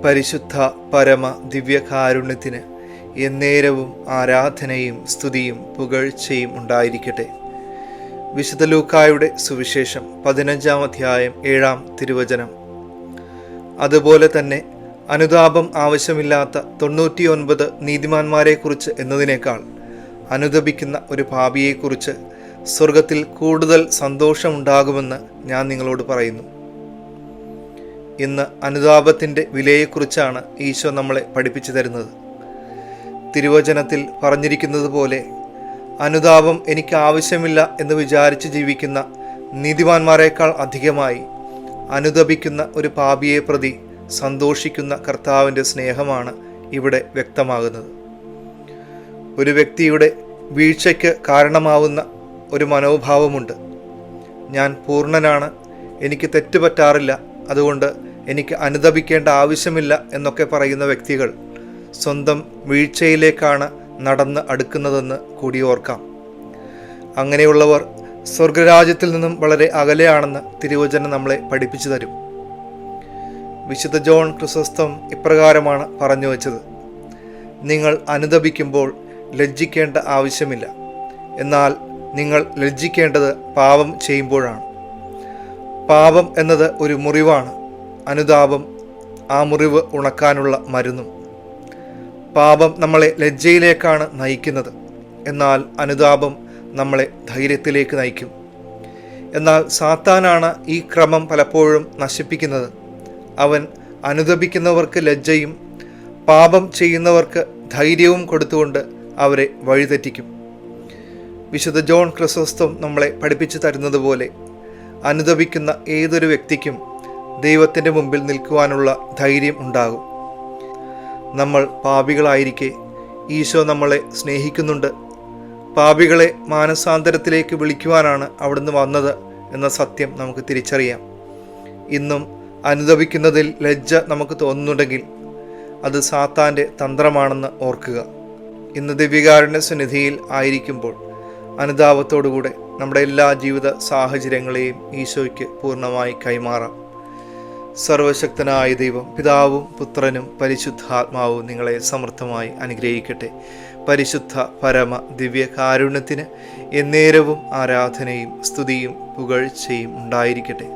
പരിശുദ്ധ പരമ ദിവ്യകാരുണ്യത്തിന് എന്നേരവും ആരാധനയും സ്തുതിയും പുകഴ്ചയും ഉണ്ടായിരിക്കട്ടെ. വിശുദ്ധ ലൂക്കായുടെ സുവിശേഷം 15-ാം അധ്യായം 7-ാം തിരുവചനം. അതുപോലെ തന്നെ അനുതാപം ആവശ്യമില്ലാത്ത 99 നീതിമാന്മാരെക്കുറിച്ച് എന്നതിനേക്കാൾ അനുതപിക്കുന്ന ഒരു പാപിയെക്കുറിച്ച് സ്വർഗത്തിൽ കൂടുതൽ സന്തോഷമുണ്ടാകുമെന്ന് ഞാൻ നിങ്ങളോട് പറയുന്നു. ഇന്ന് അനുതാപത്തിൻ്റെ വിലയെക്കുറിച്ചാണ് ഈശോ നമ്മളെ പഠിപ്പിച്ചു തരുന്നത്. തിരുവചനത്തിൽ പറഞ്ഞിരിക്കുന്നത് പോലെ അനുതാപം എനിക്ക് ആവശ്യമില്ല എന്ന് വിചാരിച്ച് ജീവിക്കുന്ന നീതിമാന്മാരെക്കാൾ അധികമായി അനുതപിക്കുന്ന ഒരു പാപിയെ പ്രതി സന്തോഷിക്കുന്ന കർത്താവിൻ്റെ സ്നേഹമാണ് ഇവിടെ വ്യക്തമാകുന്നത്. ഒരു വ്യക്തിയുടെ വീഴ്ചയ്ക്ക് കാരണമാവുന്ന ഒരു മനോഭാവമുണ്ട്. ഞാൻ പൂർണ്ണനാണ്, എനിക്ക് തെറ്റുപറ്റാറില്ല, അതുകൊണ്ട് എനിക്ക് അനുതപിക്കേണ്ട ആവശ്യമില്ല എന്നൊക്കെ പറയുന്ന വ്യക്തികൾ സ്വന്തം വീഴ്ചയിലേക്കാണ് നടന്ന് അടുക്കുന്നതെന്ന് കൂടി ഓർക്കാം. അങ്ങനെയുള്ളവർ സ്വർഗരാജ്യത്തിൽ നിന്നും വളരെ അകലെയാണെന്ന് തിരുവചനം നമ്മളെ പഠിപ്പിച്ചു തരും. വിശുദ്ധ ജോൺ ക്രിസോസ്റ്റം ഇപ്രകാരമാണ് പറഞ്ഞു വച്ചത്: നിങ്ങൾ അനുതപിക്കുമ്പോൾ ലജ്ജിക്കേണ്ട ആവശ്യമില്ല, എന്നാൽ നിങ്ങൾ ലജ്ജിക്കേണ്ടത് പാപം ചെയ്യുമ്പോഴാണ്. പാപം എന്നത് ഒരു മുറിവാണ്, അനുതാപം ആ മുറിവ് ഉണക്കാനുള്ള മരുന്നും. പാപം നമ്മളെ ലജ്ജയിലേക്കാണ് നയിക്കുന്നത്, എന്നാൽ അനുതാപം നമ്മളെ ധൈര്യത്തിലേക്ക് നയിക്കും. എന്നാൽ സാത്താനാണ് ഈ ക്രമം പലപ്പോഴും നശിപ്പിക്കുന്നത്. അവൻ അനുതപിക്കുന്നവർക്ക് ലജ്ജയും പാപം ചെയ്യുന്നവർക്ക് ധൈര്യവും കൊടുത്തുകൊണ്ട് അവരെ വഴിതെറ്റിക്കും. വിശുദ്ധ ജോൺ ക്രിസോസ്റ്റം നമ്മളെ പഠിപ്പിച്ചു തരുന്നത് പോലെ അനുതപിക്കുന്ന ഏതൊരു വ്യക്തിക്കും ദൈവത്തിൻ്റെ മുമ്പിൽ നിൽക്കുവാനുള്ള ധൈര്യം ഉണ്ടാകും. നമ്മൾ പാപികളായിരിക്കെ ഈശോ നമ്മളെ സ്നേഹിക്കുന്നുണ്ട്. പാപികളെ മാനസാന്തരത്തിലേക്ക് വിളിക്കുവാനാണ് അവിടുന്ന് വന്നത് എന്ന സത്യം നമുക്ക് തിരിച്ചറിയാം. ഇന്നും അനുതപിക്കുന്നതിൽ ലജ്ജ നമുക്ക് തോന്നുന്നുണ്ടെങ്കിൽ അത് സാത്താൻ്റെ തന്ത്രമാണെന്ന് ഓർക്കുക. ഇന്ന് ദിവ്യകാരുണ്യ സന്നിധിയിൽ ആയിരിക്കുമ്പോൾ അനുതാപത്തോടുകൂടെ നമ്മുടെ എല്ലാ ജീവിത സാഹചര്യങ്ങളെയും ഈശോയ്ക്ക് പൂർണ്ണമായി കൈമാറാം. സർവശക്തനായ ദൈവം പിതാവും പുത്രനും പരിശുദ്ധാത്മാവും നിങ്ങളെ സമൃദ്ധമായി അനുഗ്രഹിക്കട്ടെ. പരിശുദ്ധ പരമ ദിവ്യകാരുണ്യത്തിന് എന്നേരവും ആരാധനയും സ്തുതിയും പുകഴ്ചയും ഉണ്ടായിരിക്കട്ടെ.